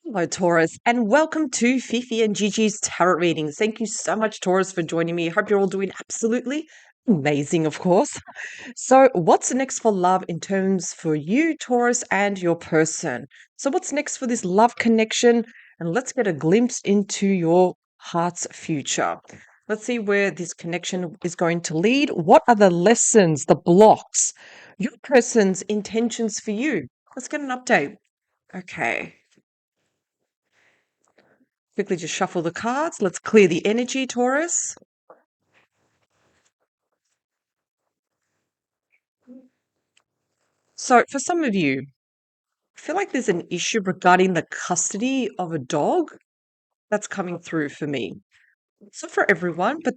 Hello, Taurus, and welcome to Fifi and Gigi's Tarot Readings. Thank you so much, Taurus, for joining me. I hope you're all doing absolutely amazing, of course. So, what's next for love in terms for you, Taurus, and your person? So, what's next for this love connection? And let's get a glimpse into your heart's future. Let's see where this connection is going to lead. What are the lessons, the blocks, your person's intentions for you? Let's get an update. Okay. Quickly just shuffle the cards. Let's clear the energy, Taurus. So, for some of you, I feel like there's an issue regarding the custody of a dog that's coming through for me. It's not for everyone, but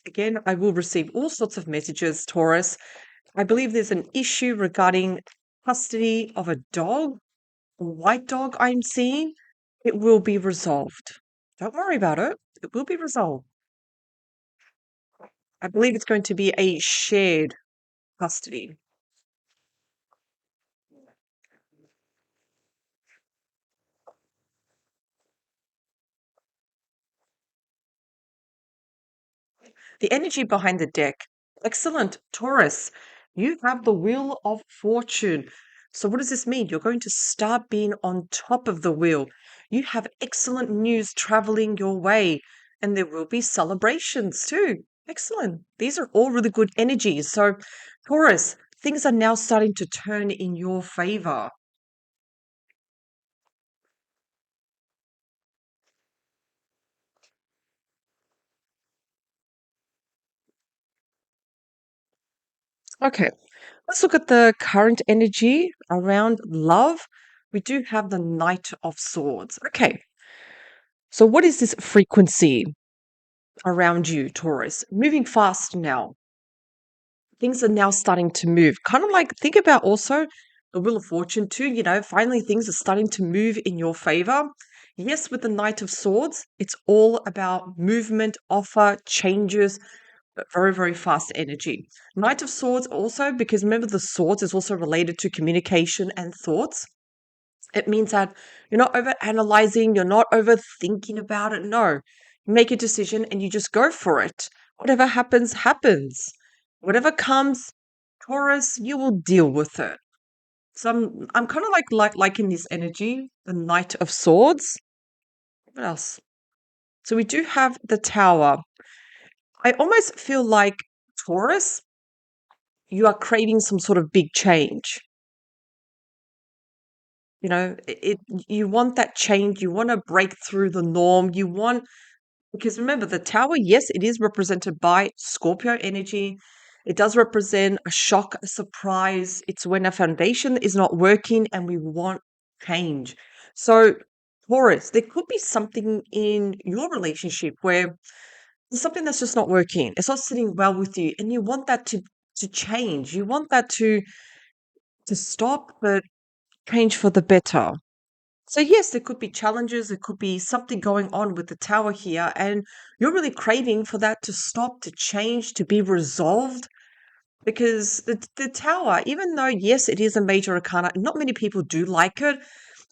again, I will receive all sorts of messages, Taurus. I believe there's an issue regarding custody of a dog, a white dog I'm seeing. It will be resolved. Don't worry about it. It will be resolved. I believe it's going to be a shared custody. The energy behind the deck. Excellent. Taurus, you have the wheel of fortune. So, what does this mean? You're going to start being on top of the wheel. You have excellent news traveling your way, and there will be celebrations too. Excellent. These are all really good energies. So, Taurus, things are now starting to turn in your favor. Okay, let's look at the current energy around love. We do have the Knight of Swords. Okay, so what is this frequency around you, Taurus? Moving fast now. Things are now starting to move. Kind of like think about also the Wheel of Fortune too. Finally things are starting to move in your favor. Yes, with the Knight of Swords, it's all about movement, offer, changes, but very, very fast energy. Knight of Swords also, because remember the swords is also related to communication and thoughts. It means that you're not over analyzing, you're not overthinking about it. No, you make a decision and you just go for it. Whatever happens, happens. Whatever comes, Taurus, you will deal with it. So I'm kind of like in this energy, the Knight of Swords. What else? So we do have the Tower. I almost feel like Taurus, you are craving some sort of big change. You want that change. You want to break through the norm. Because remember, the tower, yes, it is represented by Scorpio energy. It does represent a shock, a surprise. It's when a foundation is not working and we want change. So, Taurus, there could be something in your relationship where there's something that's just not working. It's not sitting well with you, and you want that to change. You want that to stop, but change for the better. So yes, there could be challenges, there could be something going on with the tower here, and you're really craving for that to stop, to change, to be resolved. Because the tower, even though yes, it is a major arcana, not many people do like it,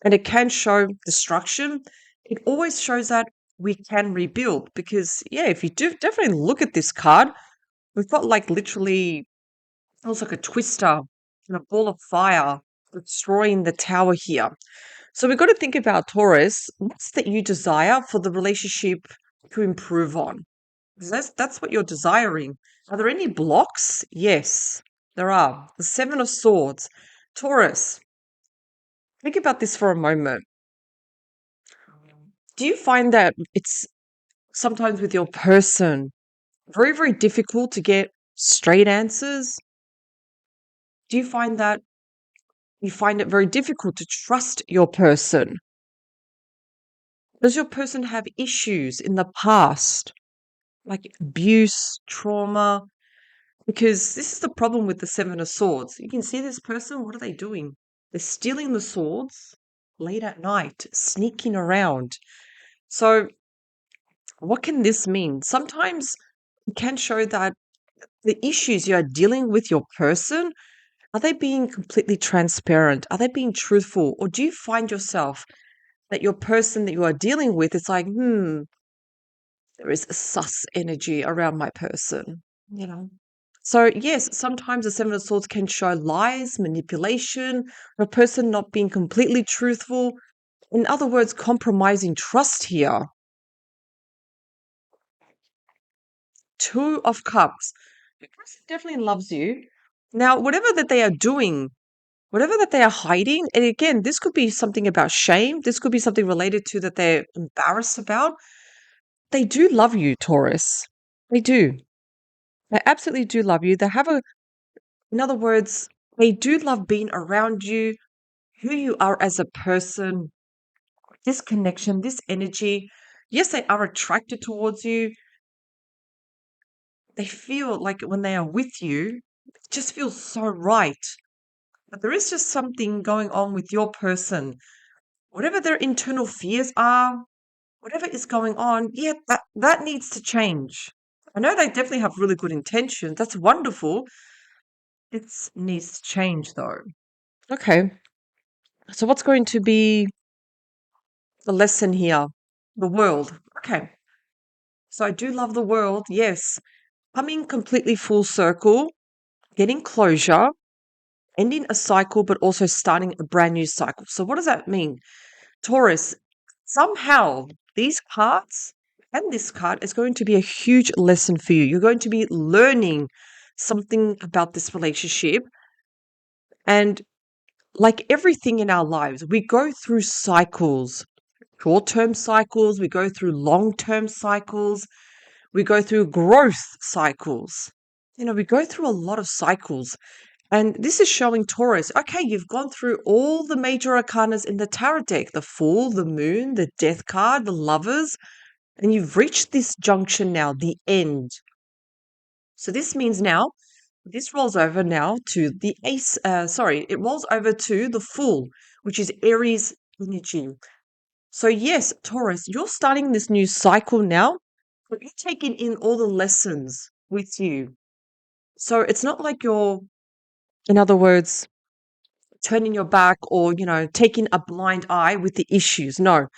and it can show destruction, it always shows that we can rebuild. Because yeah, if you do definitely look at this card, we've got like literally almost like a twister and a ball of fire destroying the tower here. So we've got to think about Taurus. What's that you desire for the relationship to improve on? Because that's what you're desiring. Are there any blocks? Yes, there are. The Seven of Swords. Taurus, think about this for a moment. Do you find that it's sometimes with your person very, very difficult to get straight answers? Do you find that you find it very difficult to trust your person? Does your person have issues in the past, like abuse, trauma? Because this is the problem with the Seven of Swords. You can see this person, what are they doing? They're stealing the swords late at night, sneaking around. So, what can this mean? Sometimes it can show that the issues you are dealing with your person, are they being completely transparent? Are they being truthful? Or do you find yourself that your person that you are dealing with is like, there is a sus energy around my person, you know. So yes, sometimes the Seven of Swords can show lies, manipulation, a person not being completely truthful. In other words, compromising trust here. Two of Cups. The person definitely loves you. Now, whatever that they are doing, whatever that they are hiding, and again, this could be something about shame. This could be something related to that they're embarrassed about. They do love you, Taurus. They do. They absolutely do love you. They have a, in other words, they do love being around you, who you are as a person, this connection, this energy. Yes, they are attracted towards you. They feel like when they are with you, it just feels so right. But there is just something going on with your person. Whatever their internal fears are, whatever is going on, yeah, that needs to change. I know they definitely have really good intentions. That's wonderful. It needs to change though. Okay. So what's going to be the lesson here? The world. Okay. So I do love the world. Yes. Coming completely full circle, getting closure, ending a cycle, but also starting a brand new cycle. So what does that mean? Taurus, somehow these cards and this card is going to be a huge lesson for you. You're going to be learning something about this relationship. And like everything in our lives, we go through cycles, short term cycles, we go through long term cycles, we go through growth cycles. We go through a lot of cycles. And this is showing Taurus, okay, you've gone through all the major arcanas in the tarot deck, the Fool, the Moon, the Death card, the Lovers, and you've reached this junction now, the end. So this means now, this rolls over now to the Ace, it rolls over to the Fool, which is Aries energy. So yes, Taurus, you're starting this new cycle now, but you're taking in all the lessons with you. So it's not like you're, in other words, turning your back or, taking a blind eye with the issues. No.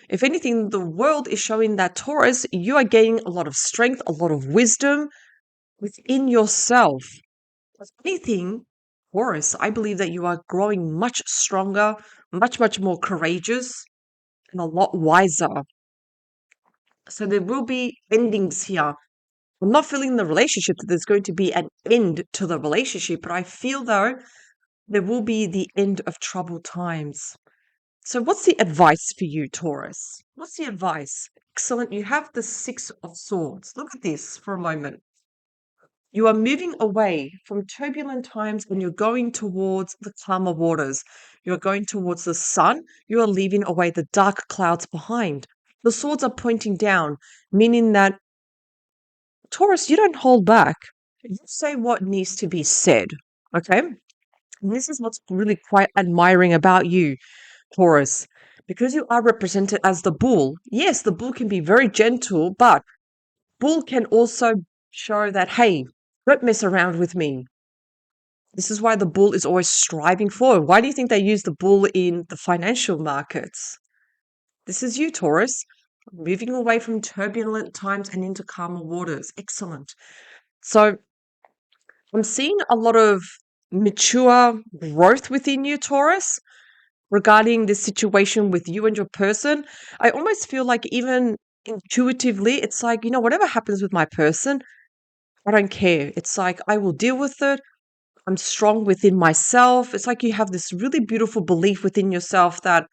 If anything, the world is showing that Taurus, you are gaining a lot of strength, a lot of wisdom within yourself. If anything, Taurus, I believe that you are growing much stronger, much, much more courageous, and a lot wiser. So there will be endings here. I'm not feeling the relationship that there's going to be an end to the relationship, but I feel though there will be the end of troubled times. So, what's the advice for you, Taurus? What's the advice? Excellent. You have the Six of Swords. Look at this for a moment. You are moving away from turbulent times and you're going towards the calmer waters. You're going towards the sun. You are leaving away the dark clouds behind. The swords are pointing down, meaning that, Taurus, you don't hold back. You say what needs to be said. Okay? And this is what's really quite admiring about you, Taurus, because you are represented as the bull. Yes, the bull can be very gentle, but bull can also show that, hey, don't mess around with me. This is why the bull is always striving forward. Why do you think they use the bull in the financial markets? This is you, Taurus, moving away from turbulent times and into calmer waters. Excellent. So I'm seeing a lot of mature growth within you, Taurus, regarding this situation with you and your person. I almost feel like even intuitively, it's like, whatever happens with my person, I don't care. It's like I will deal with it. I'm strong within myself. It's like you have this really beautiful belief within yourself that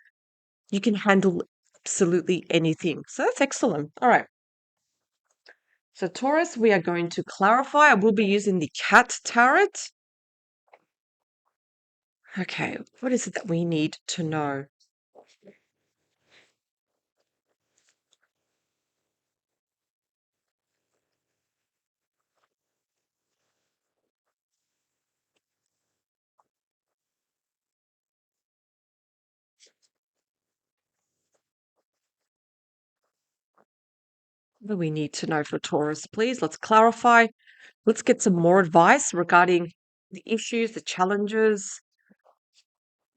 you can handle absolutely anything. So that's excellent. All right. So, Taurus, we are going to clarify. I will be using the cat tarot. Okay. What is it that we need to know? What do we need to know for Taurus, please? Let's clarify. Let's get some more advice regarding the issues, the challenges.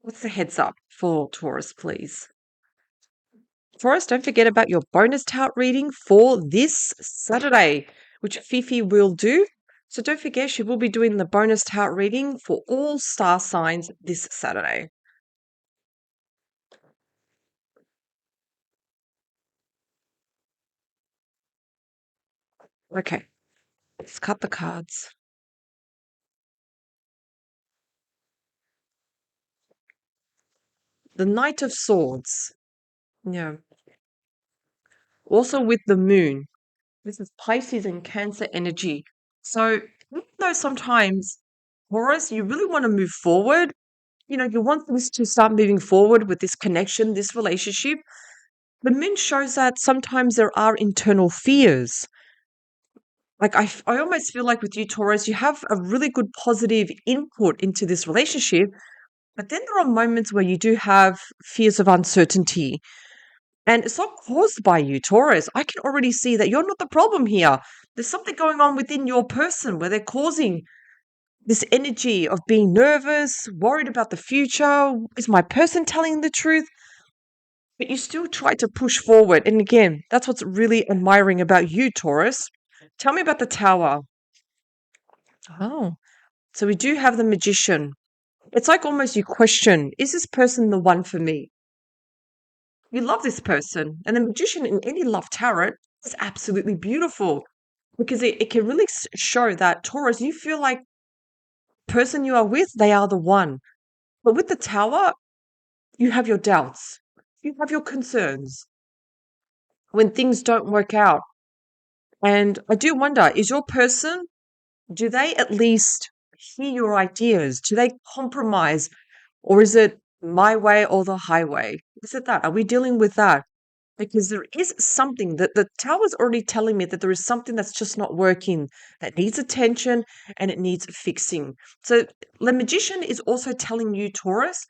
What's the heads up for Taurus, please? Taurus, don't forget about your bonus tout reading for this Saturday, which Fifi will do. So don't forget, she will be doing the bonus tout reading for all star signs this Saturday. Okay, let's cut the cards. The Knight of Swords. Yeah. Also with the moon. This is Pisces and Cancer energy. So, even though sometimes, Taurus, you really want to move forward, you want this to start moving forward with this connection, this relationship. The moon shows that sometimes there are internal fears. Like, I almost feel like with you, Taurus, you have a really good positive input into this relationship, but then there are moments where you do have fears of uncertainty. And it's not caused by you, Taurus. I can already see that you're not the problem here. There's something going on within your person where they're causing this energy of being nervous, worried about the future. Is my person telling the truth? But you still try to push forward. And again, that's what's really admiring about you, Taurus. Tell me about the tower. Oh, so we do have the magician. It's like almost you question, is this person the one for me? You love this person. And the magician in any love tarot is absolutely beautiful because it can really show that Taurus, you feel like the person you are with, they are the one. But with the tower, you have your doubts, you have your concerns when things don't work out. And I do wonder, is your person, do they at least hear your ideas? Do they compromise? Or is it my way or the highway? Is it that? Are we dealing with that? Because there is something that the tower's already telling me that there is something that's just not working, that needs attention and it needs fixing. So the magician is also telling you, Taurus,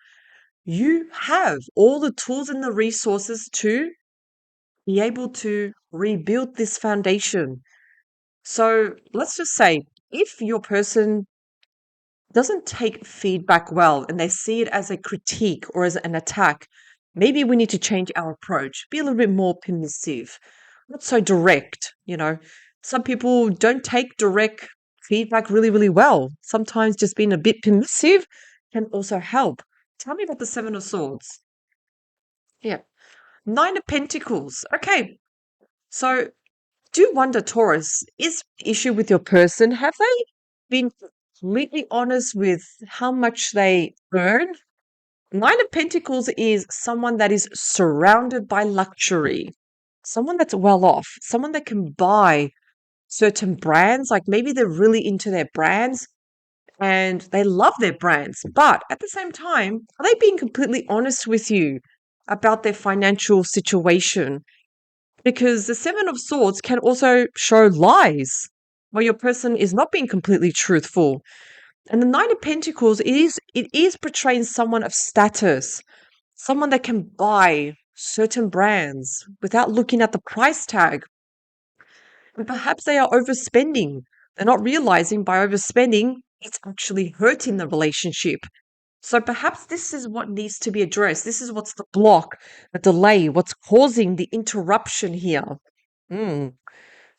you have all the tools and the resources to be able to rebuild this foundation. So let's just say if your person doesn't take feedback well and they see it as a critique or as an attack, maybe we need to change our approach, be a little bit more permissive, not so direct. Some people don't take direct feedback really, really well. Sometimes just being a bit permissive can also help. Tell me about the Seven of Swords. Yeah. Nine of Pentacles. Okay. So do wonder, Taurus, is the issue with your person? Have they been completely honest with how much they earn? Nine of Pentacles is someone that is surrounded by luxury, someone that's well off, someone that can buy certain brands. Like maybe they're really into their brands and they love their brands. But at the same time, are they being completely honest with you about their financial situation? Because the Seven of Swords can also show lies where your person is not being completely truthful. And the Nine of Pentacles it is portraying someone of status, someone that can buy certain brands without looking at the price tag. And perhaps they are overspending. They're not realizing by overspending, it's actually hurting the relationship. So perhaps this is what needs to be addressed. This is what's the block, the delay, what's causing the interruption here. Mm.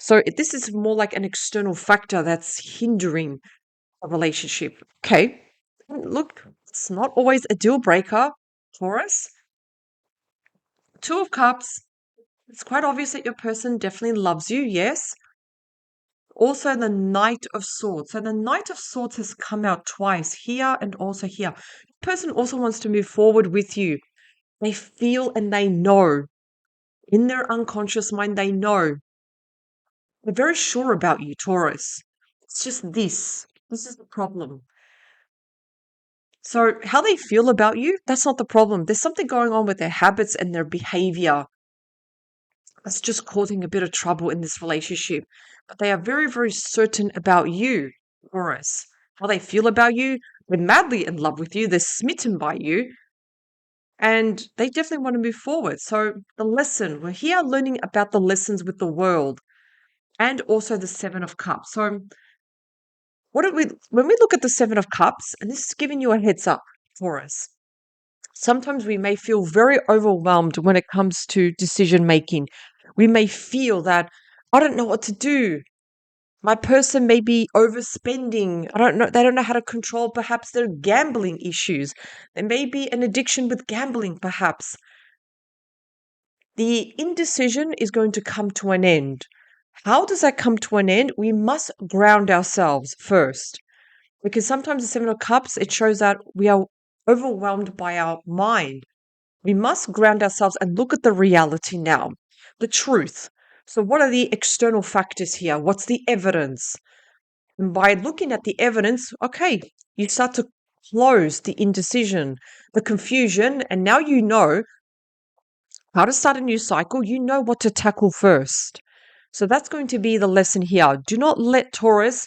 So this is more like an external factor that's hindering a relationship. Okay. Look, it's not always a deal breaker, Taurus. Two of Cups. It's quite obvious that your person definitely loves you, yes. Also, the Knight of Swords. So the Knight of Swords has come out twice, here and also here. The person also wants to move forward with you. They feel and they know. In their unconscious mind, they know. They're very sure about you, Taurus. It's just this. This is the problem. So, how they feel about you, that's not the problem. There's something going on with their habits and their behavior that's just causing a bit of trouble in this relationship. But they are very, very certain about you, Taurus. How they feel about you, they're madly in love with you, they're smitten by you, and they definitely want to move forward. So, the lesson, we're here learning about the lessons with the world and also the Seven of Cups. So, when we look at the Seven of Cups, and this is giving you a heads up, Taurus, Sometimes we may feel very overwhelmed when it comes to decision making. We may feel that I don't know what to do. My person may be overspending. I don't know. They don't know how to control perhaps their gambling issues. There may be an addiction with gambling, perhaps. The indecision is going to come to an end. How does that come to an end? We must ground ourselves first. Because sometimes the Seven of Cups, it shows that we are overwhelmed by our mind. We must ground ourselves and look at the reality now, the truth. So, what are the external factors here? What's the evidence? And by looking at the evidence, okay, you start to close the indecision, the confusion, and now you know how to start a new cycle. You know what to tackle first. So, that's going to be the lesson here. Do not let Taurus,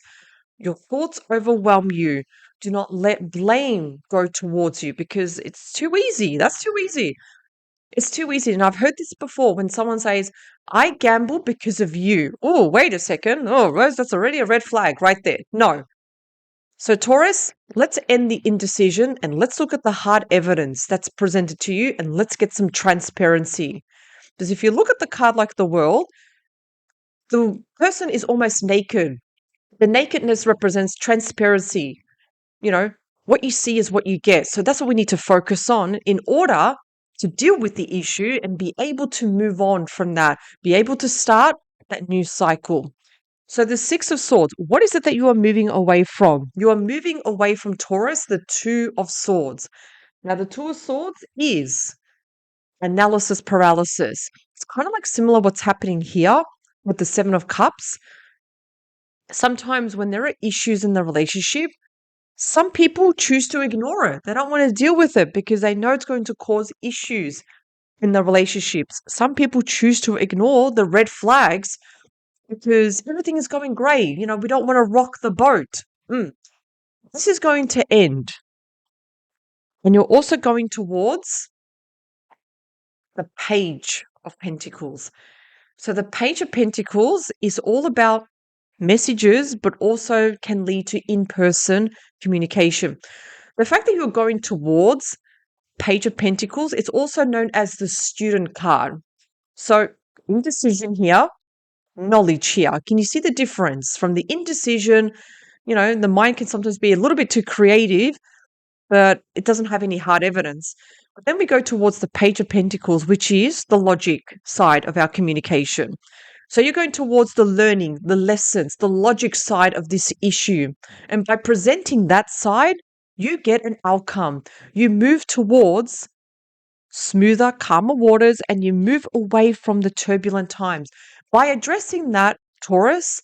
your thoughts overwhelm you. Do not let blame go towards you because it's too easy. That's too easy. It's too easy. And I've heard this before when someone says, I gamble because of you. Oh, wait a second. Oh, Rose, that's already a red flag right there. No. So, Taurus, let's end the indecision and let's look at the hard evidence that's presented to you and let's get some transparency. Because if you look at the card like the world, the person is almost naked. The nakedness represents transparency. You know, what you see is what you get. So that's what we need to focus on in order to deal with the issue and be able to move on from that, be able to start that new cycle. So the Six of Swords, what is it that you are moving away from? You are moving away from Taurus, the Two of Swords. Now, the Two of Swords is analysis paralysis. It's kind of like similar what's happening here with the Seven of Cups. Sometimes when there are issues in the relationship, some people choose to ignore it. They don't want to deal with it because they know it's going to cause issues in the relationships. Some people choose to ignore the red flags because everything is going great. You know, we don't want to rock the boat. This is going to end. And you're also going towards the Page of Pentacles. So the Page of Pentacles is all about messages, but also can lead to in-person communication. The fact that you're going towards Page of Pentacles, it's also known as the student card. So indecision here, knowledge here. Can you see the difference from the indecision? You know, the mind can sometimes be a little bit too creative, but it doesn't have any hard evidence. But then we go towards the Page of Pentacles, which is the logic side of our communication. So you're going towards the learning, the lessons, the logic side of this issue. And by presenting that side, you get an outcome. You move towards smoother, calmer waters, and you move away from the turbulent times. By addressing that, Taurus,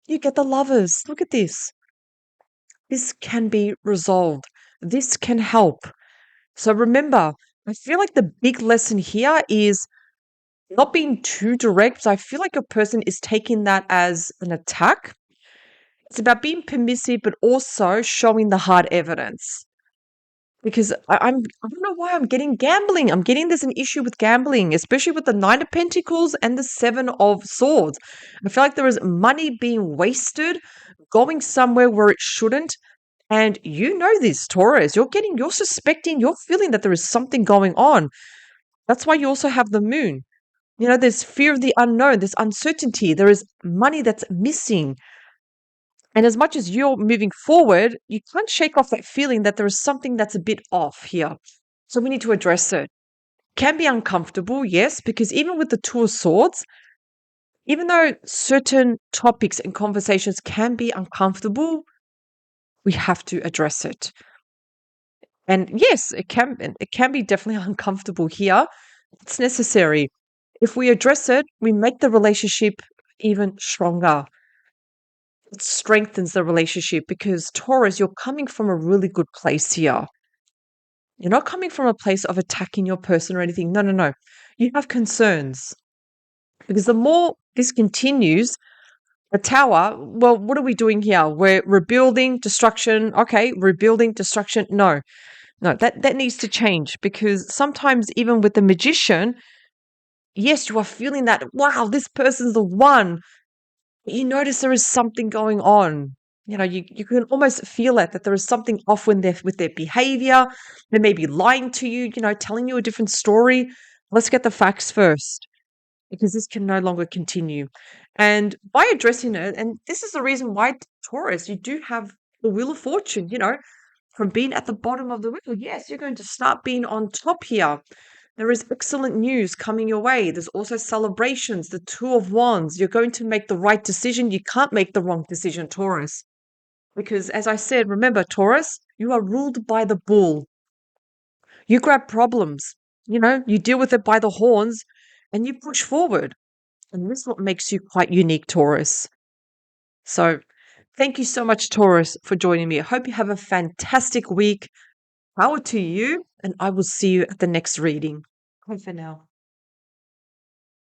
you get the Lovers. Look at this. This can be resolved. This can help. So remember, I feel like the big lesson here is not being too direct. I feel like a person is taking that as an attack. It's about being permissive, but also showing the hard evidence. Because I don't know why I'm getting gambling. I'm getting there's an issue with gambling, especially with the Nine of Pentacles and the Seven of Swords. I feel like there is money being wasted, going somewhere where it shouldn't. And you know this, Taurus. You're suspecting, you're feeling that there is something going on. That's why you also have the moon. You know, there's fear of the unknown, there's uncertainty, there is money that's missing. And as much as you're moving forward, you can't shake off that feeling that there is something that's a bit off here. So we need to address it. Can be uncomfortable, yes, because even with the Two of Swords, even though certain topics and conversations can be uncomfortable, we have to address it. And yes, it can be definitely uncomfortable here. It's necessary. If we address it, we make the relationship even stronger. It strengthens the relationship because Taurus, you're coming from a really good place here. You're not coming from a place of attacking your person or anything. No, no, no. You have concerns. Because the more this continues, the tower, well, what are we doing here? We're rebuilding, destruction. Okay, rebuilding, destruction. No, no, that needs to change because sometimes even with the magician, yes, you are feeling that, wow, this person's the one. But you notice there is something going on. You can almost feel it that there is something off when they're with their behavior. They may be lying to you, telling you a different story. Let's get the facts first because this can no longer continue. And by addressing it, and this is the reason why, Taurus, you do have the Wheel of Fortune, from being at the bottom of the wheel. Yes, you're going to start being on top here. There is excellent news coming your way. There's also celebrations, the Two of Wands. You're going to make the right decision. You can't make the wrong decision, Taurus. Because as I said, remember, Taurus, you are ruled by the bull. You grab problems, you deal with it by the horns and you push forward. And this is what makes you quite unique, Taurus. So thank you so much, Taurus, for joining me. I hope you have a fantastic week. Power to you, and I will see you at the next reading. Bye for now.